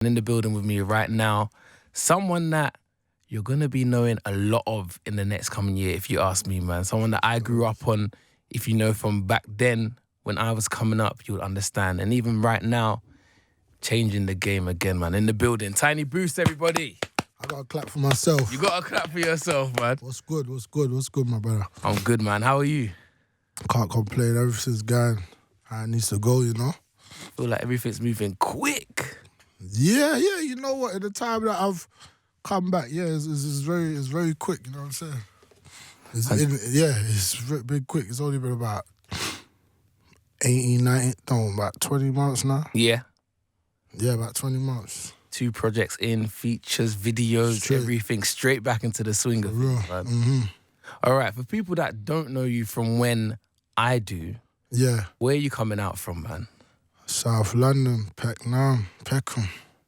In the building with me right now, someone that you're going to be knowing a lot of in the next coming year, if you ask me, man. Someone that I grew up on, if you know from back then, when I was coming up, you would understand. And even right now, changing the game again, man. In the building. Tiny Boost, everybody. I got to clap for myself. You got to clap for yourself, man. What's good, my brother? I'm good, man. How are you? Can't complain. Everything's going how it needs to go, you know? I feel like everything's moving quick. Yeah, you know what? At the time that I've come back, it's very quick, you know what I'm saying? It's been quick. It's only been about about 20 months now. Yeah. Yeah, about 20 months. 2 projects in, features, videos, everything straight back into the swing of things, man. Mm-hmm. All right, for people that don't know you from when I do, where are you coming out from, man? South London, Peckham.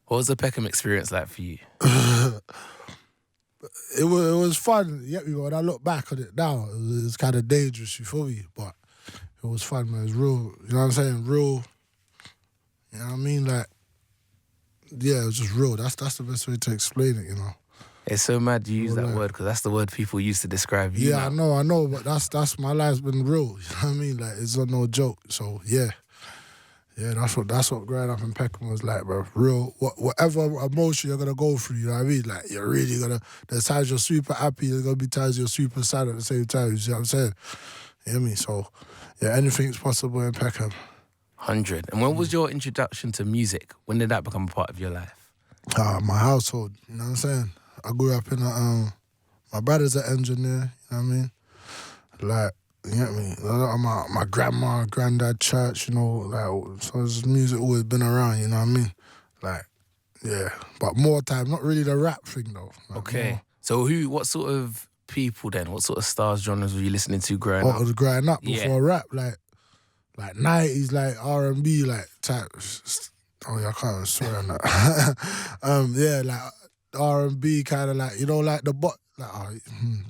What was the Peckham experience like for you? It was fun. Yeah, when I look back on it now, it was kind of dangerous, you feel me? But it was fun, man. It was real, you know what I'm saying? Real, you know what I mean? Like, yeah, it was just real. That's the best way to explain it, you know? It's so mad you use that word because that's the word people use to describe you. Yeah, now. I know, but that's my life's been real, you know what I mean? Like, it's no joke, so yeah. Yeah, that's what growing up in Peckham was like, bro. Real, whatever emotion you're gonna go through, you know what I mean? Like, you're really gonna. There's times you're super happy. There's gonna be times you're super sad at the same time. You see what I'm saying? You know what I mean? So, yeah, anything's possible in Peckham. 100. And when was your introduction to music? When did that become a part of your life? My household. You know what I'm saying? I grew up in my brother's an engineer. You know what I mean? Like. You know what I mean? A lot of my grandma, granddad, church, you know, like, so this music always been around, you know what I mean? Like, yeah. But more time, not really the rap thing though. Like, okay. More. So what sort of people then, what sort of stars, genres were you listening to growing up? I was growing up before rap, like 90s, like R&B, like type. Oh yeah, I can't swear on that. Yeah, like R&B kind of like, you know, like the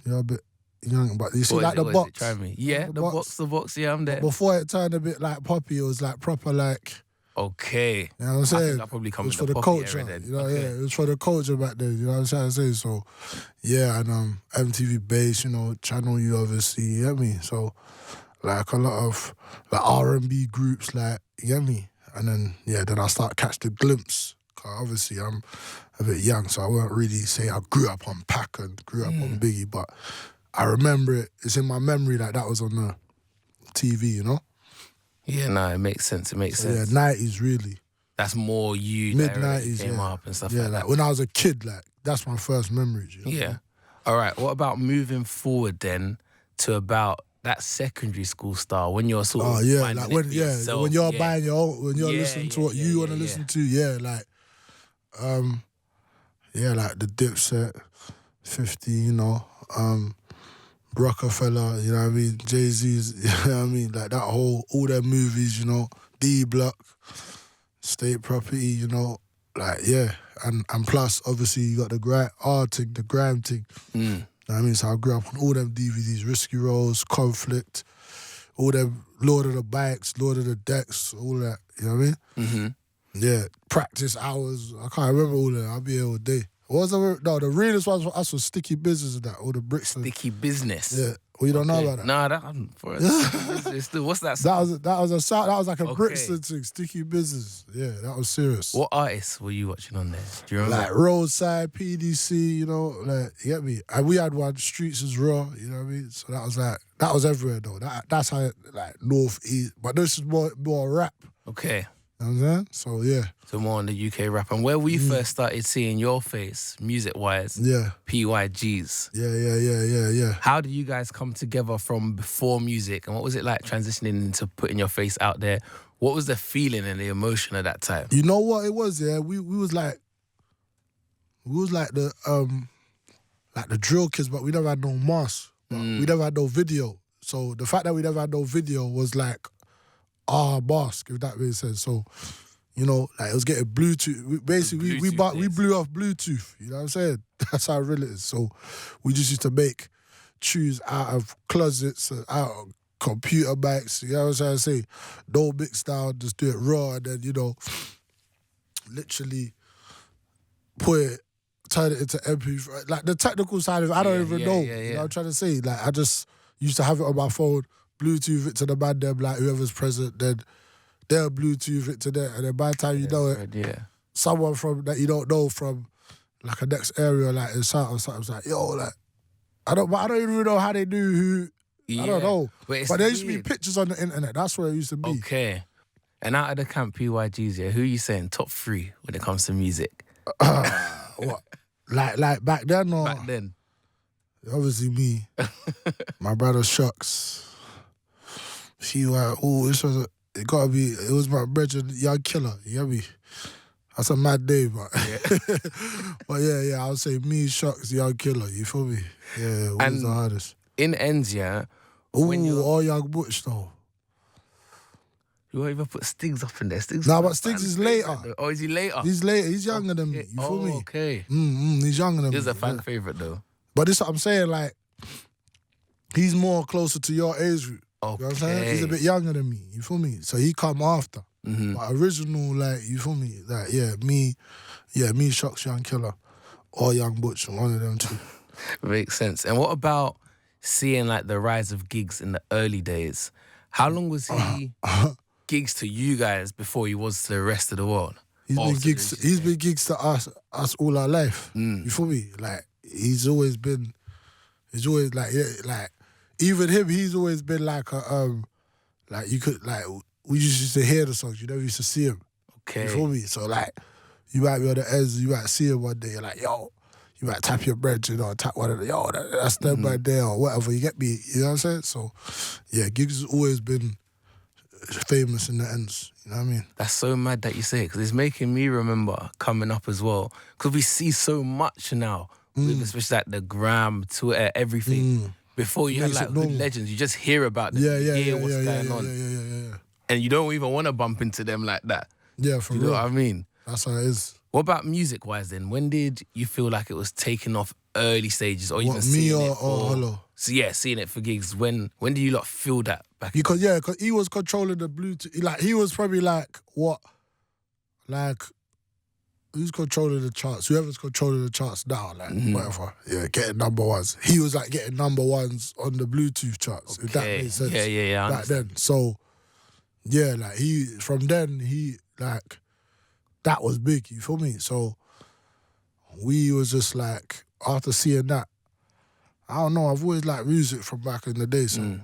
you're a bit young, but you see like the box. Try me. Yeah, the box, yeah, I'm there. But before it turned a bit like poppy, it was like proper like... Okay. You know what I'm saying? I think I probably come it was for the culture, then. You know, okay. Yeah, it was for the culture back then, you know what I'm trying to say? So, yeah, and MTV Base, you know, Channel U obviously, you get me? So, like a lot of like R&B groups, like, you get me? And then I start catch the glimpse. Cause obviously I'm a bit young, so I won't really say I grew up on Pac and grew up on Biggie, but I remember it. It's in my memory like that was on the TV, you know? Yeah, no, it makes sense. It makes sense. Yeah, 90s really. That's more you. Mid-90s, came up and stuff like that. When I was a kid, like, that's my first memories. You know? Yeah. All right, what about moving forward then to about that secondary school style when you're sort of finding like when yourself, when you're buying your own, when you're listening to what you want to listen to, like the Dipset, 50, you know, Rockefeller, you know what I mean, Jay-Z's, you know what I mean, like that all their movies, you know, D-Block, State Property, you know, like, yeah, and plus, obviously, you got the grime thing, You know what I mean, so I grew up on all them DVDs, Risky Roads, Conflict, all them Lord of the Bikes, Lord of the Decks, all that, you know what I mean? Mm-hmm. Yeah, practice hours, I can't remember all that, I'll be here all day. The realest ones for us was Sticky Business and that, all the bricks. Sticky Business? Yeah. Well, you don't know about that? Nah, what's that song? That was like a Brixton thing, Sticky Business. Yeah, that was serious. What artists were you watching on there? Do you remember? Like Roadside, PDC, you know, like, you get me? And we had one, Streets is Raw, you know what I mean? So that was everywhere though. That's how, like, North, East, but this is more rap. Okay. You know what I'm saying? So, yeah. So more on the UK rap. And where we first started seeing your face, music-wise, PYGs. Yeah. How did you guys come together from before music? And what was it like transitioning into putting your face out there? What was the feeling and the emotion at that time? You know what it was, yeah? We was like the drill kids, but we never had no mask. We never had no video. So the fact that we never had no video was like our mask, if that makes sense. So, you know, like it was getting Bluetooth. Basically, we blew off Bluetooth. You know what I'm saying? That's how real it is. So we just used to make tunes out of closets, out of computer mics. You know what I'm trying to say? No mix down, just do it raw, and then, you know, literally turn it into MP3. Like the technical side of it, I don't even know. You know what I'm trying to say? Like I just used to have it on my phone, Bluetooth it to the man them, like whoever's present, then they'll Bluetooth it to them, and then by the time you know it, someone from that you don't know from like a next area, like in South or something's like, yo, like I don't even know how they knew who. I don't know. But there used to be pictures on the internet. That's where it used to be. Okay. And out of the camp PYGs, who are you saying top 3 when it comes to music? What? Like back then or? Back then. Obviously me. My brother Shucks. It was my brother Young Killer, you get me? That's a mad day, but but I would say me, Shucks, Young Killer, you feel me? Yeah, who was the hardest? In ends, all Young Butch though. You won't even put Stiggs up in there. But Stiggs is later. Oh, is he later? He's later. He's younger than me. You feel me? Okay. He's younger than me. He's a fan favourite though. But this is what I'm saying, like, he's more closer to your age group. Okay. You know what I'm saying? He's a bit younger than me. You feel me? So he come after. But original, like, you feel me? Like, me, Shucks, Young Killer, or Young Butch, one of them two. Makes sense. And what about seeing like the rise of gigs in the early days? How long was he gigs to you guys before he was to the rest of the world? He's been gigs to us all our life. You feel me? Like he's always like even him, he's always been like a like you could like we used to hear the songs, you never used to see him. Okay. You feel me? So like you might be on the ends, you might see him one day, you're like, yo, you might tap your bread, tap one of the, yo, that's them right there or whatever, you get me? You know what I'm saying? So yeah, gigs has always been famous in the ends, you know what I mean? That's so mad that you say it, because it's making me remember coming up as well, because we see so much now, with especially like the gram, Twitter, everything. Before you had like hood legends, you just hear about them, hear what's going on. Yeah. And you don't even want to bump into them like that. Yeah, for real. You know what I mean? That's how it is. What about music-wise then? When did you feel like it was taking off early stages, or even me seeing it? Or Hollow? So yeah, seeing it for gigs. When do you lot feel that back? Because he was controlling the Bluetooth. Like he was probably like what, like who's controlling the charts? Whoever's controlling the charts now, like whatever. Yeah, getting number ones. He was like getting number ones on the Bluetooth charts. Okay. If that makes sense. Yeah. Back then, so yeah, like from then like that was big. You feel me? So we was just like after seeing that. I don't know, I've always liked music from back in the day, so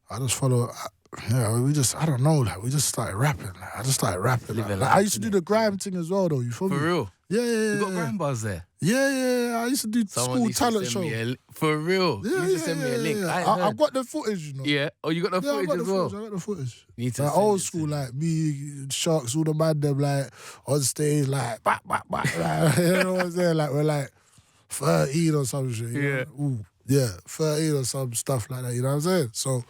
I just follow, I don't know, like, we just started rapping. Like, I just started rapping. Like, I used to do the grime thing as well, though, you feel me? For real? Yeah. You got grime bars there? Yeah, I used to do school talent show. For real? Yeah, you just send me a link. I've got the footage, you know. Yeah? Oh, you got the footage as well? I got the footage. You need to like old school, like me, Sharks, all the man, them, like, on stage, like, back, like, you know what I'm saying? Like, we're like 13 or some shit. You know? Ooh. Yeah, 13 or some stuff like that, you know what I'm saying? So,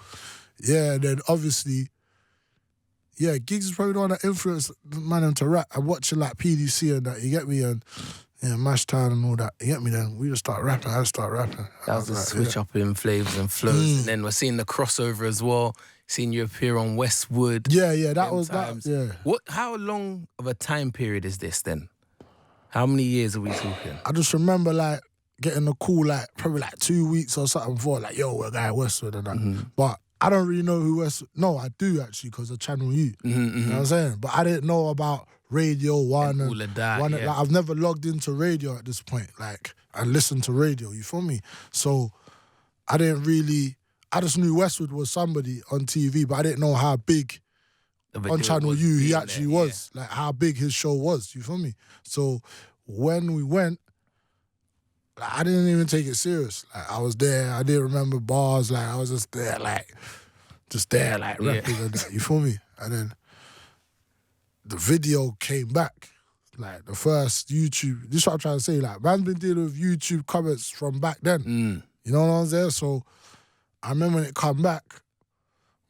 yeah, then obviously, gigs is probably the one that influenced man to rap. I'm watching like PDC and that, you get me? And Mash Town and all that, you get me? Then we just start rapping, I start rapping. That was a switch up in flavors and flows. And then we're seeing the crossover as well, seeing you appear on Westwood. Yeah, that was times. That, yeah. How long of a time period is this then? How many years are we talking? I just remember like, getting a call like probably like 2 weeks or something before, like, yo, we're going Westwood and that. But I don't really know who Westwood. No, I do actually because of Channel U. You know what I'm saying? But I didn't know about Radio 1 and all of that. Like, I've never logged into radio at this point, like, and listened to radio. You feel me? So I just knew Westwood was somebody on TV, but I didn't know how big on Channel U he actually was, like how big his show was. You feel me? So when we went. Like, I didn't even take it serious. Like, I was there, I didn't remember bars, like, I was just there, like, rapping and that, you feel me? And then the video came back, like, the first YouTube, this is what I'm trying to say, like, man's been dealing with YouTube comments from back then, you know what I'm saying? So, I remember when it come back,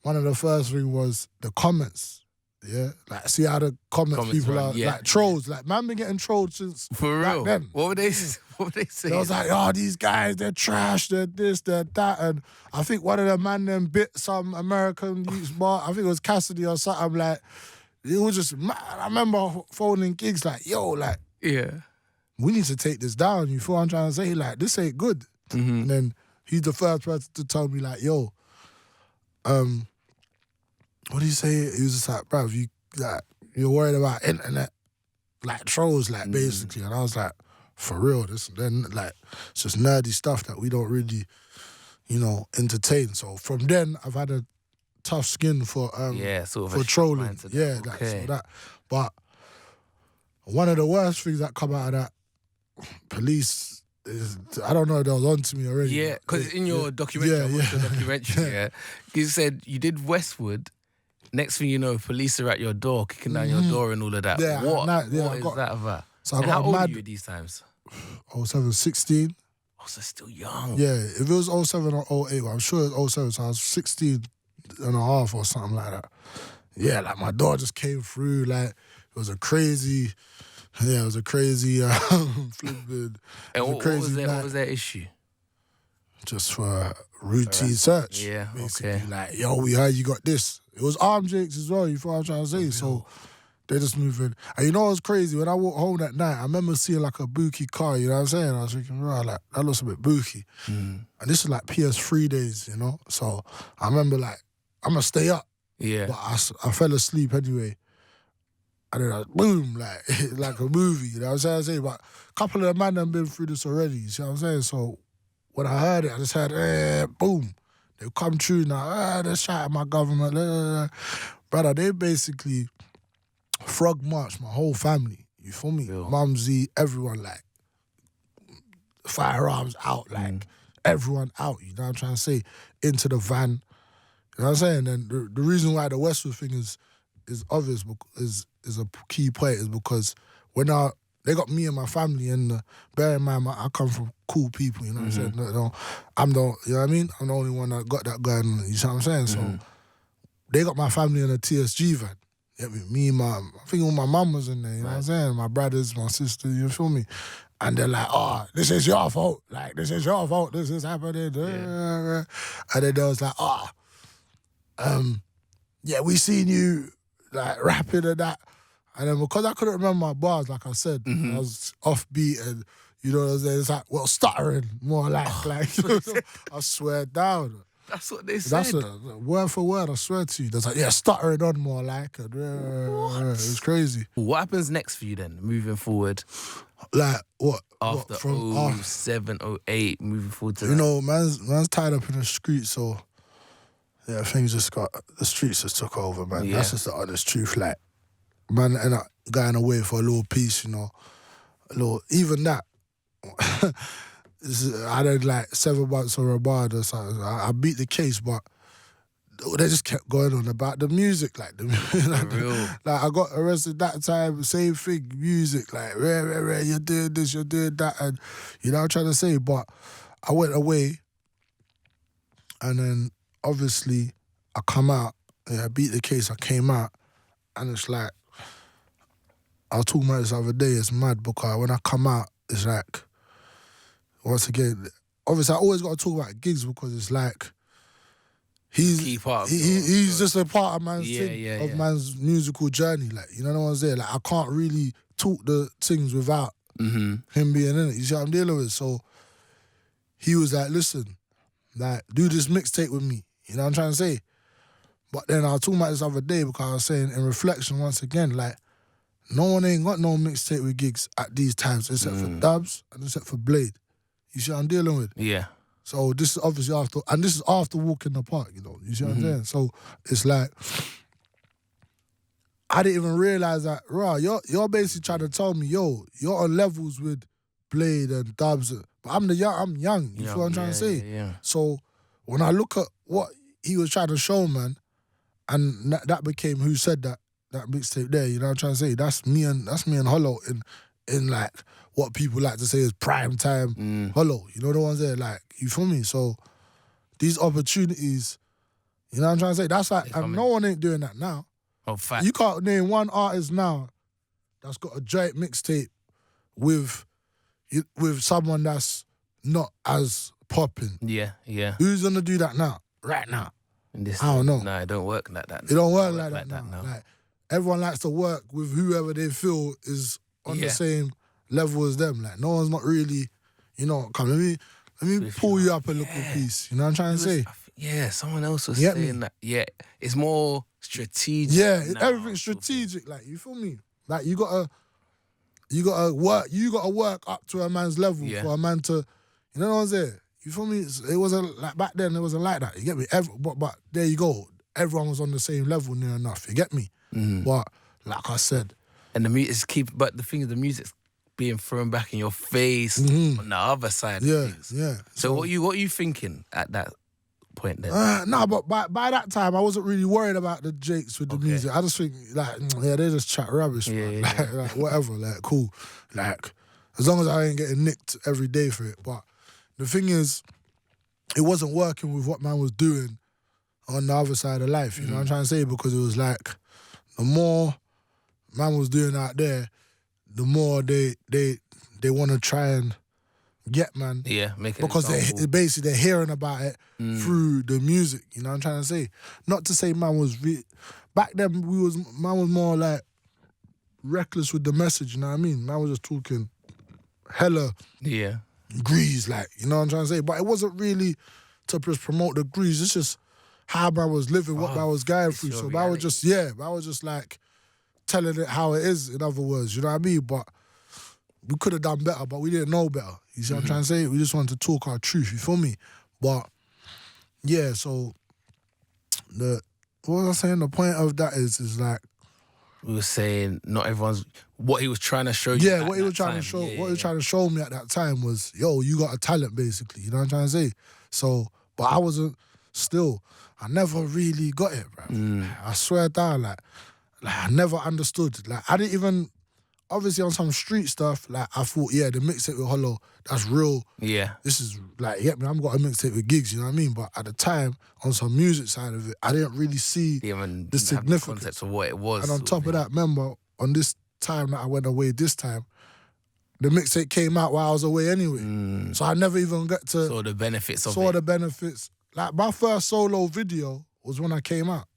one of the first things was the comments. Yeah, like see how the comments people are like trolls. Like man been getting trolled since for real. Back then. What were they saying? They was like, oh, these guys, they're trash, they're this, they're that, and I think one of the man them bit some American youth bar. I think it was Cassidy or something. Like it was just. I remember phoning gigs like, yo, like, we need to take this down. You feel what I'm trying to say? Like, this ain't good. And then he's the first person to tell me, like, yo, what do you say? He was just like, bruv, you're worried about internet, like, trolls, like, basically. And I was like, for real, it's just nerdy stuff that we don't really, entertain. So from then, I've had a tough skin for trolling. Yeah, that. But one of the worst things that come out of that, police is, I don't know, they was on to me already. Yeah, because in your documentary, you said you did Westwood. Next thing you know, police are at your door, kicking down your door and all of that. Yeah, what I is that about? So and how old are you at these times? 07, 16. Oh, so still young. Yeah, if it was 07 or 08, well, I'm sure it was 07, so I was 16 and a half or something like that. Yeah, like my door just came through, like it was a crazy flipping. And what was their issue? Just for a routine search. Yeah, basically. okay. Like, yo, we heard you got this. It was armed jakes as well, you feel what I'm trying to say? So they just moving. And you know what's crazy? When I walked home that night, I remember seeing like a bookie car, you know what I'm saying? I was thinking, right, like, that looks a bit bookie. And this is like PS3 days, you know? So I remember like, I'm gonna stay up. Yeah. But I fell asleep anyway. And then boom, like like a movie, you know what I'm saying? But a couple of the man have been through this already, you see what I'm saying? So when I heard it, I just heard, boom. They come true now, they're shouting at my government. Brother, they basically frog marched my whole family. You feel me? Yeah. Mumsy, everyone, like, firearms out, like, everyone out, you know what I'm trying to say? Into the van. You know what I'm saying? And the reason why the Westwood thing is obvious, is a key point, is because when they got me and my family, and bear in mind, I come from cool people, you know what I'm saying? No, you know what I mean? I'm the only one that got that going on, you know what I'm saying? So they got my family in a TSG van. Yeah, me, I think all my mum was in there, you know what I'm saying? My brothers, my sister, you feel me? And they're like, oh, this is your fault. Like, this is your fault. This is happening. Yeah. And then they was like, yeah, we seen you, like, rapping and that. And then because I couldn't remember my bars, like I said, I was offbeat and, you know what I'm saying? It's like, well, stuttering, more like, I swear down. That's what they said. That's word for word, I swear to you. There's like, yeah, stuttering on more like. It was crazy. What happens next for you then, moving forward? Like, what? After 07, 08, moving forward to you know, man's tied up in the street, so, yeah, things just the streets just took over, man. Yeah. That's just the honest truth, like. Man, and I going away for a little piece, you know. Even that. I had like 7 months on remand or something. I beat the case, but they just kept going on about the music, like like I got arrested that time, same thing, music, like rare, you're doing this, you're doing that, and you know what I'm trying to say. But I went away, and then obviously I come out, I beat the case, I came out, and it's like, I was talking about this the other day, it's mad because when I come out, it's like, once again, obviously I always got to talk about gigs because it's like, he's just a part of man's thing, man's musical journey. Like, you know what I'm saying? Like, I can't really talk the things without him being in it. You see what I'm dealing with? So he was like, listen, like, do this mixtape with me. You know what I'm trying to say? But then I was talking about this other day because I was saying, in reflection, once again, like, no one ain't got no mixtape with gigs at these times except for Dubs and except for Blade. You see what I'm dealing with? Yeah. So this is obviously after Walk in the Park, you know. You see what I'm saying? So it's like, I didn't even realize that, raw, you're basically trying to tell me, yo, you're on levels with Blade and Dubs, but I'm young. You feel what I'm trying to say? Yeah. So when I look at what he was trying to show, man, and that became Who Said That mixtape there, you know what I'm trying to say? That's me and Hollow in like what people like to say is prime time Hollow. You know the ones there, like, you feel me? So these opportunities, you know what I'm trying to say? That's like, and no one ain't doing that now. Oh, fact. You can't name one artist now that's got a joint mixtape with someone that's not as popping. Yeah. Who's gonna do that now? Right now? I don't know. No, it don't work like that. It don't work like that now. Like, everyone likes to work with whoever they feel is on the same level as them. Like, no one's not really, you know, come, let me pull you up a little piece. You know what I'm trying to say? Yeah, someone else was Get saying me? that. Yeah, it's more strategic. Yeah, now, everything's strategic. Like, you feel me? Like, you gotta work up to a man's level for a man to, you know what I'm saying? You feel me? It wasn't like back then. It wasn't like that. You get me? But there you go. Everyone was on the same level near enough. You get me? But like I said, and the music but the thing is, the music's being thrown back in your face on the other side of things. Yeah. So what are you thinking at that point then? Nah, but by that time, I wasn't really worried about the Jakes with the music. I just think, like, yeah, they just chat rubbish, man. Like, whatever, like, cool. Like, as long as I ain't getting nicked every day for it. But the thing is, it wasn't working with what man was doing on the other side of life. You know what I'm trying to say? Because it was like, the more man was doing out there, the more they want to try and get man. Yeah, make it because they're hearing about it through the music. You know what I'm trying to say? Not to say man was back then man was more like reckless with the message. You know what I mean? Man was just talking hella grease, like, you know what I'm trying to say. But it wasn't really to just promote the grease. It's just how man was living, what man was going through. So man was just like telling it how it is. In other words, you know what I mean? But we could have done better, but we didn't know better. You see what I'm trying to say? We just wanted to talk our truth, you feel me? But, yeah, so, what was I saying? The point of that is like... We were saying not everyone's... What he was trying to show you Yeah, what he was trying to show what he was trying to show me at that time was, yo, you got a talent, basically. You know what I'm trying to say? So, but I wasn't... Still, I never really got it, bro. I swear down, like, I never understood. Like, I didn't even... Obviously, on some street stuff, like, I thought, yeah, the mixtape with Hollow, that's real. Yeah. This is, like, yeah, man, I've got a mixtape with gigs, you know what I mean? But at the time, on some music side of it, I didn't really see the significance. The concept of what it was. And on top of that, remember, on this time that I went away this time, the mixtape came out while I was away anyway. So I never even got to... Saw the benefits of it. Saw the benefits. Like, my first solo video was when I came out.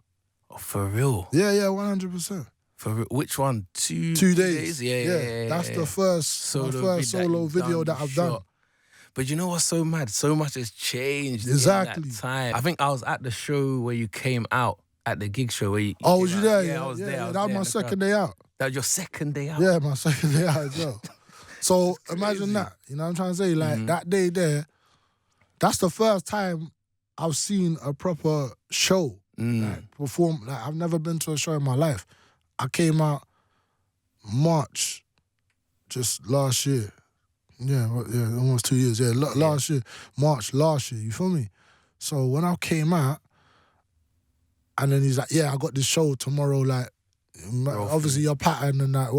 Oh, for real? Yeah, 100%. For which one? 2 days? Yeah. That's the first solo video that I've done. But you know what's so mad? So much has changed in that time. I think I was at the show where you came out, at the gig show where you was you there? Yeah, I was there. That was my second day out. That was your second day out? Yeah, my second day out as well. So imagine that. You know what I'm trying to say? Like, that day there, that's the first time I've seen a proper show. Like, perform. Like, I've never been to a show in my life. I came out March, just last year. Yeah, almost 2 years. Yeah, last year, March last year. You feel me? So when I came out, and then he's like, "Yeah, I got this show tomorrow." Like, obviously your pattern and that.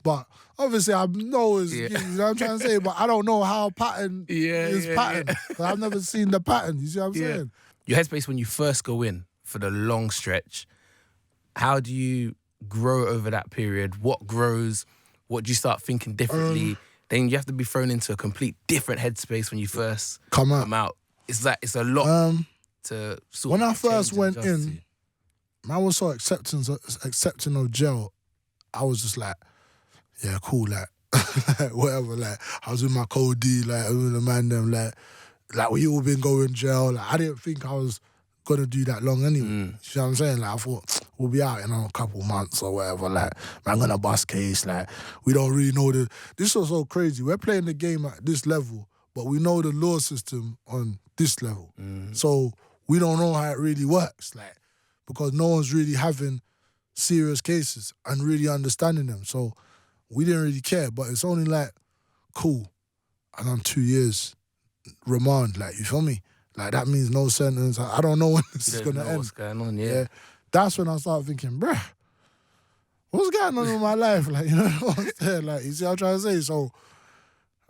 But obviously I know it's, you know what I'm trying to say. But I don't know how pattern is pattern. Because I've never seen the pattern. You see what I'm saying? Your headspace when you first go in for the long stretch. How do you grow over that period? What grows? What do you start thinking differently? Then you have to be thrown into a complete different headspace when you first come out. It's like, it's a lot to sort when of I first went in, to. man was so accepting of jail. I was just like, yeah, cool, like, whatever. Like, I was with my code D, like, with the man them, like we all been going jail. Like, I didn't think I was gonna do that long anyway. You know what I'm saying? Like, I thought we'll be out in a couple months or whatever. Like, man, gonna bust case. Like, we don't really know this was so crazy. We're playing the game at this level, but we know the law system on this level. So we don't know how it really works. Like, because no one's really having serious cases and really understanding them. So we didn't really care. But it's only like, cool, and I'm 2 years remand. Like, you feel me? Like, that means no sentence. I don't know when this is going to end. What's going on, yeah. That's when I start thinking, bruh, what's going on in my life? Like, you know what I'm saying? Like, you see what I'm trying to say? So,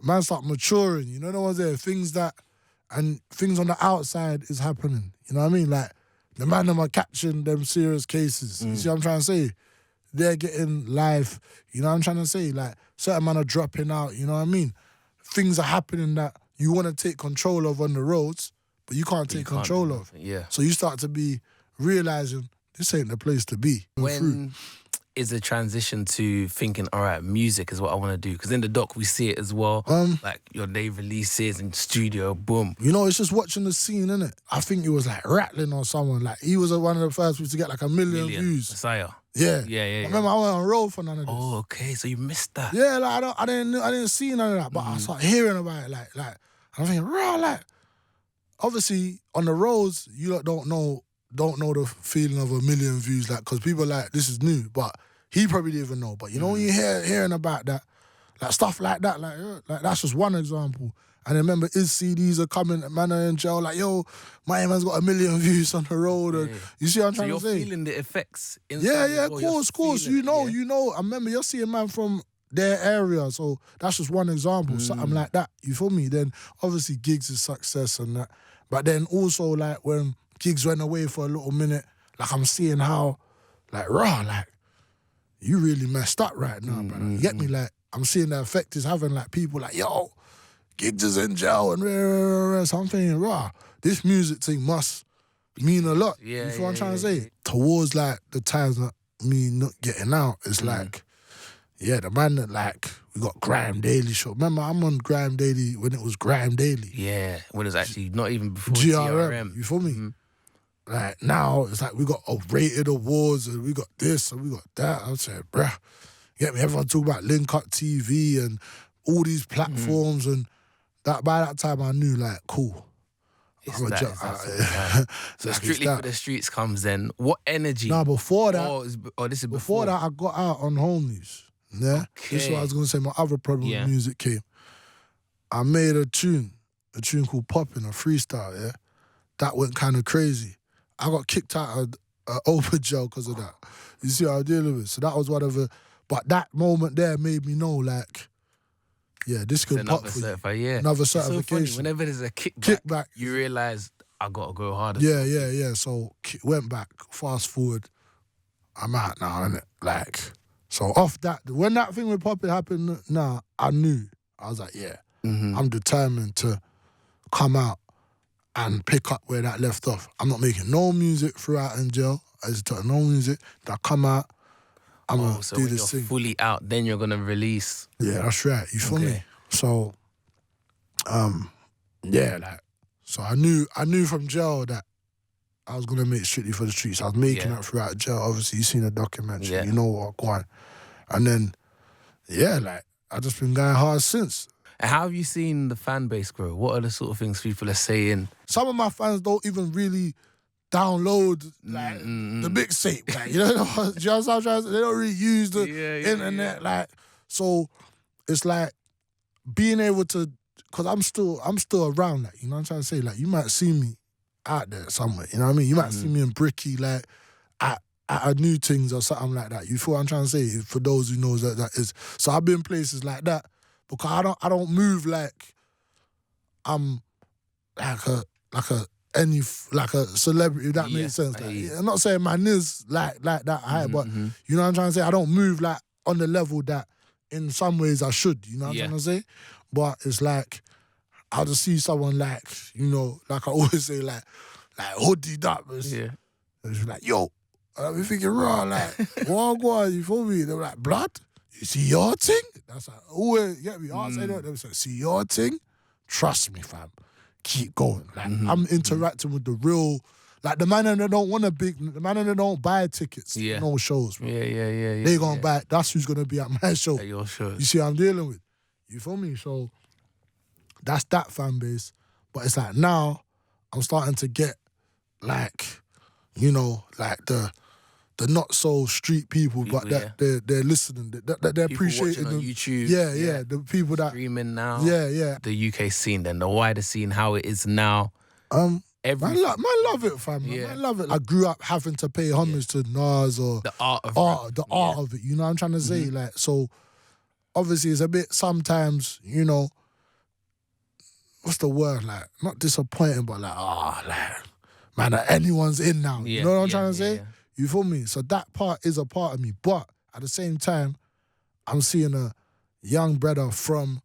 man start maturing, you know what I'm saying? Things on the outside is happening. You know what I mean? Like, the man them are catching them serious cases. You see what I'm trying to say? They're getting life. You know what I'm trying to say? Like, certain men are dropping out. You know what I mean? Things are happening that you want to take control of on the roads, but you can't take control of. Yeah. So you start to be realizing this ain't the place to be. When is the transition to thinking, all right, music is what I want to do? Because in the doc we see it as well. Like your day releases in studio, boom. You know, it's just watching the scene, innit? I think it was like Rattling or someone. Like he was one of the first people to get like 1 million views. Messiah. Yeah. Yeah. I remember I went on road for none of this. Oh, okay. So you missed that. Yeah, like I didn't see none of that, but I started hearing about it. Like I'm thinking, raw, like obviously on the roads, you lot don't know the feeling of 1 million views, like, because people like, this is new, but he probably didn't even know. But you know, when you hearing about that, like stuff like that, like that's just one example. And I remember his CDs are coming, man are in jail, like, yo, my man's got 1 million views on the road. And you see what I'm trying to say? So you're feeling the effects inside. Yeah, of course. You know. I remember you're seeing man from their area, so that's just one example, something like that. You feel me? Then obviously Gigs is success and that. But then also like when Gigs went away for a little minute, like I'm seeing how, like, raw, like, you really messed up right now, brother. You get me? Like, I'm seeing the effect it's having, like, people like, yo, Gigs is in jail and so I'm thinking, raw, this music thing must mean a lot. Yeah, you feel what I'm trying to say? Towards, like, the times that me not getting out, it's like, yeah, the man that, like, we got Grime Daily show. Remember, I'm on Grime Daily when it was Grime Daily. Yeah, when it's actually not even before GRM. You feel me? Like, now, it's like we got rated awards and we got this and we got that. I'm saying, bruh, you get me? Everyone talk about Link Up TV and all these platforms and that. By that time, I knew, like, cool. So Strictly for the Streets comes then. What energy? Nah, before that, this is before that, I got out on Home News. Yeah, this is what I was gonna say. My other problem with music came. I made a tune called Poppin', a freestyle. Yeah, that went kind of crazy. I got kicked out of open jail because of that. You see what I'm dealing with? So that was whatever. But that moment there made me know, like, yeah, this could pop for you. Another certification. So funny. Whenever there's a kickback, you realise I gotta go harder. Yeah. So went back. Fast forward, I'm out now, innit? Like. So off that, when that thing with Poppin' happened, I knew. I was like, yeah, I'm determined to come out and pick up where that left off. I'm not making no music throughout in jail. I just took no music. That come out, I'm gonna do this thing. Fully out, then you're gonna release. Yeah, that's right. You feel me? So, yeah, like, so I knew from jail that I was gonna make Strictly for the Streets. I was making that throughout jail. Obviously, you seen the documentary. You know what I'm going. And then, like, I've just been going hard since. And how have you seen the fan base grow? What are the sort of things people are saying? Some of my fans don't even really download, like, the mixtape. Like, you know what I'm trying to say? They don't really use the internet. Like, so it's like being able to, because I'm still around that. You know what I'm trying to say? Like, you might see me out there somewhere. You know what I mean? You might see me in Bricky, like, at a New Things or something like that. You feel what I'm trying to say? For those who knows that is. So I've been places like that because I don't move like I'm like a celebrity, if that makes sense. Like, I'm not saying man is like that high, but you know what I'm trying to say? I don't move like on the level that in some ways I should, you know what I'm trying to say? But it's like, I'll just see someone like, you know, like I always say, like hoodied up. It's like, yo, I'll be thinking, raw, like, what, you feel me? They're like, blood? You see your thing? That's like, always, get me? I say that, they say, see your thing? Trust me, fam. Keep going. Like, I'm interacting with the real, like, the man that don't want the man that don't buy tickets, no shows, bro. Yeah. They gonna buy, that's who's gonna be at my show. At your show. You see what I'm dealing with? You feel me? So, that's that fan base. But it's like now, I'm starting to get, like, you know, like the not so street people, but that they're listening, that they're appreciating on YouTube. Yeah, the people that streaming now. Yeah. The UK scene, then the wider scene, how it is now. Man love it, fam. Man love it. I grew up having to pay homage to Nas or the art of it. You know what I'm trying to say? Like, so obviously it's a bit sometimes, you know, what's the word? Like, not disappointing, but like, man, anyone's in now. You know what I'm trying to say? You feel me? So that part is a part of me. But at the same time, I'm seeing a young brother from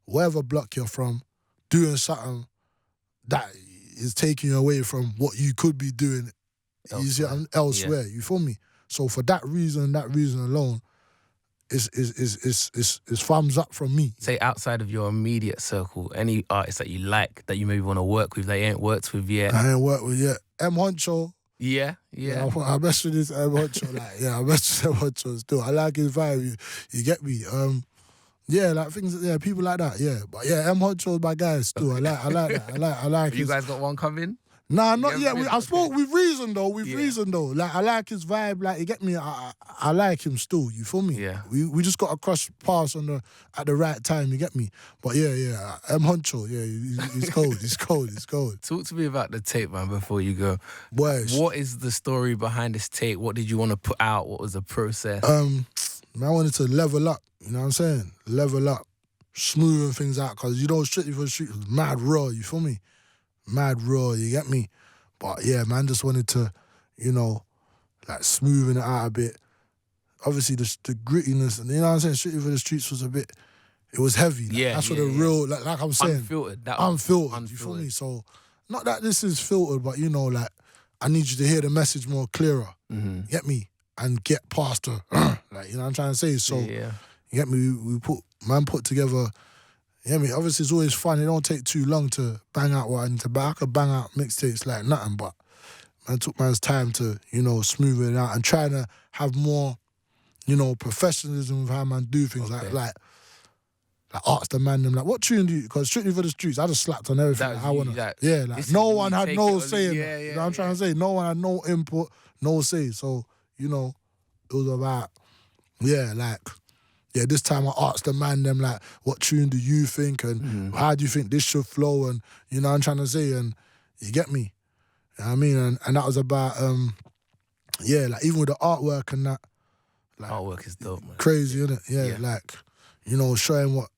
wherever block you're from doing something that is taking you away from what you could be doing elsewhere. You feel me? So for that reason alone, is thumbs up from me. Say outside of your immediate circle, any artists that you like that you maybe want to work with that you ain't worked with yet. I ain't worked with yet. M Honcho. Yeah. I messed with this M Honcho. I messed with M Honcho still. I like his vibe. You get me? Yeah, like things. Yeah, people like that. Yeah, but yeah, M Honcho is my guy still. I like that. I like. You guys got one coming? Nah, not yet. I spoke with reason though. Reason though. Like I like his vibe. Like you get me. I like him still. You feel me? Yeah. We just got to cross paths at the right time. You get me? But yeah. M Honcho. Yeah, he's cold. He's cold. Talk to me about the tape, man. Before you go, Boy, what is the story behind this tape? What did you want to put out? What was the process? Man, I wanted to level up. You know what I'm saying? Level up, smoothing things out. Cause Strictly for the Streets was mad raw. You feel me? Mad raw, you get me? But yeah, man, just wanted to, like smoothing it out a bit. Obviously, the grittiness, and you know what I'm saying? Strictly for the Streets was a bit, it was heavy. Like, that's what the real, like I'm saying. Unfiltered. You feel me? So, not that this is filtered, but like, I need you to hear the message more clearer. Mm-hmm. Get me? And get past the, like, you know what I'm trying to say? So, you get me? We put together. Yeah, obviously it's always fun. It don't take too long to bang out what I need to bang. I could bang out mixtapes like nothing, but man took man's time to, smooth it out and trying to have more, professionalism with how man do things. Okay. Like ask the man them, like, what tune do you, because Strictly for the Streets, I just slapped on everything. No one had no say in it. You know what I'm trying to say? No one had no input, no say. So, it was about, this time I asked the man them, like, what tune do you think and how do you think this should flow, and you know what I'm trying to say, and you get me? You know what I mean? And that was about, like even with the artwork and that. Like, artwork is dope, man. Crazy, isn't it? Yeah, like, showing what,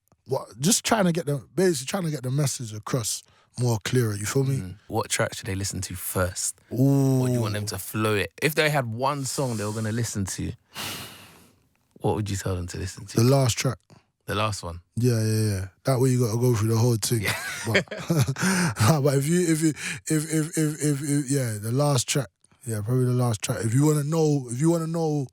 just trying to get the message across more clearer, you feel me? What track should they listen to first? Ooh. Or do you want them to flow it? If they had one song they were going to listen to, what would you tell them to listen to? The last track. The last one? Yeah. That way you got to go through the whole thing. Yeah. But if the last track. Yeah, probably the last track. If you want to know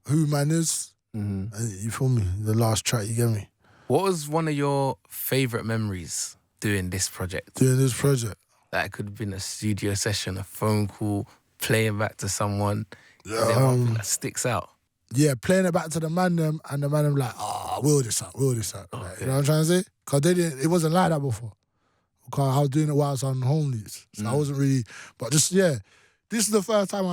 who man is, you feel me? The last track, you get me? What was one of your favourite memories doing this project? That could have been a studio session, a phone call, playing back to someone. Is there one thing that sticks out? Yeah, playing it back to the man them, and the man them like, will this out. Okay. Like, you know what I'm trying to say? Because it wasn't like that before. Because I was doing it while I was on home leads. So I wasn't really, but just, this is the first time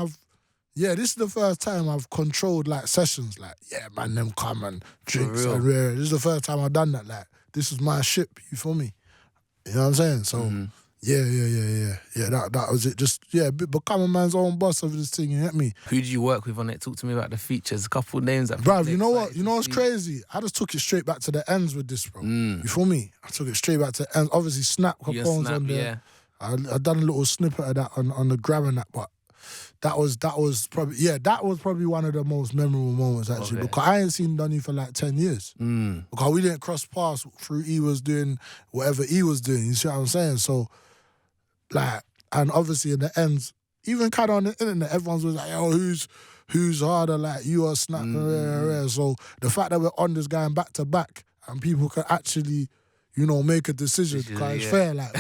I've controlled like sessions, like, man, them come and drinks and rare. This is the first time I've done that. Like, this is my ship, you feel me? You know what I'm saying? So, yeah, that was it. Just, become a man's own boss of this thing, you get me? Who did you work with on it? Talk to me about the features, a couple of names. Bruv, you know what? You know what's crazy? I just took it straight back to the ends with this, bro. You feel me? I took it straight back to the ends. Obviously, Snap Capone's on there. I done a little snippet of that on the gram and that, but that was probably one of the most memorable moments, actually, because I ain't seen Donny for like 10 years. Because we didn't cross paths through he was doing whatever he was doing, you see what I'm saying? So, like, and obviously in the ends, even kind of on the internet, everyone's was like, yo, who's harder, like you or Snap? So the fact that we're on this guy back to back and people can actually, make a decision, because it's fair. Like,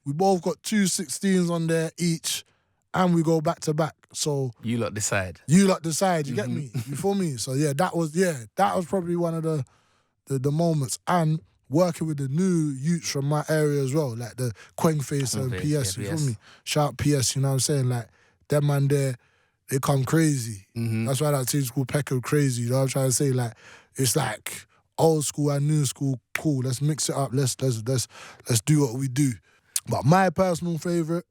we both got 2 16s on there each, and we go back to back. So you lot decide. You get me? You feel me? So that was probably one of the moments. And working with the new youths from my area as well, like the Quengface and PS, you feel me? Shout PS, you know what I'm saying? Like, them man there, they come crazy. That's why that team's called Pecco Crazy, you know what I'm trying to say? Like, it's like old school and new school, cool. Let's mix it up. Let's do what we do. But my personal favourite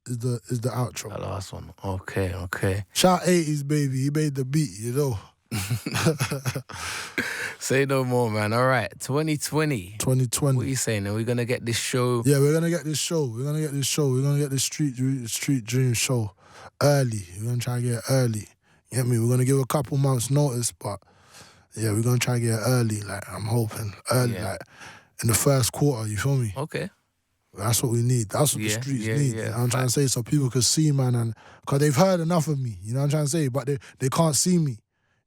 is the outro. The last one. Okay. Shout 80s, baby. He made the beat, Say no more, man. All right, 2020. 2020. What are you saying? Are we going to get this show? Yeah, we're going to get this show. We're going to get this Street Dream show early. We're going to try and get it early. You get me? We're going to give a couple months notice, but yeah, we're going to try and get it early. Like, I'm hoping early, like in the first quarter, you feel me? Okay. That's what we need. That's what the Yeah, streets yeah, need. yeah. You know what I'm trying to say? So people can see, man, and because they've heard enough of me. You know what I'm trying to say? But they can't see me.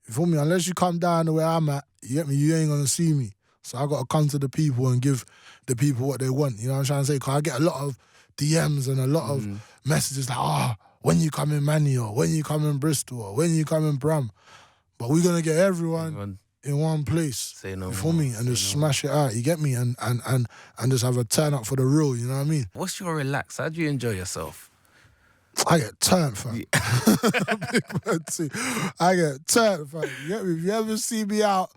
You feel me? Unless you come down to where I'm at, you get me? You ain't gonna see me. So I gotta come to the people and give the people what they want. You know what I'm trying to say? Because I get a lot of DMs and a lot of messages like, when you come in Manny, or when you come in Bristol, or when you come in Bram. But we're gonna get everyone in one place. Say no you feel more. me? And just smash it out. You get me? And just have a turn up for the real. You know what I mean? What's your relax? How do you enjoy yourself? I get turned, fam. Big man too. I get turned, fam. You get me? If you ever see me out,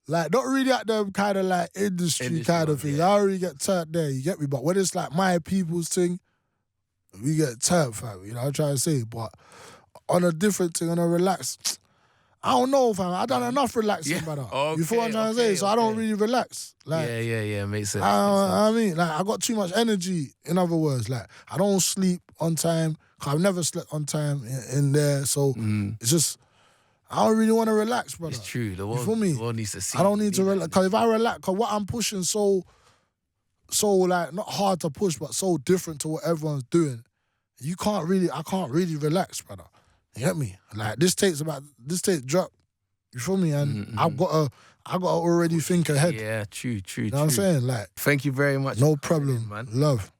like, not really at them kind of like industry kind of thing. Yeah. I already get turned there, you get me? But when it's like my people's thing, we get turned, fam. You know what I'm trying to say? But on a different thing, on a relax, I don't know, fam. I done enough relaxing, brother. Okay, you feel what I'm trying to say? So I don't really relax. Like, yeah, makes sense. I mean, like, I got too much energy, in other words. Like, I don't sleep on time, because I've never slept on time in there. So it's just, I don't really want to relax, brother. It's true. The world, you feel me? The world needs to see. I don't need to relax. Because if I relax, because what I'm pushing so like, not hard to push, but so different to what everyone's doing, I can't really relax, brother. You get me? Like, this tape drop, you feel me? And I've got to already think ahead. Yeah, true. You know what I'm saying? Like, thank you very much. No problem, man. Love.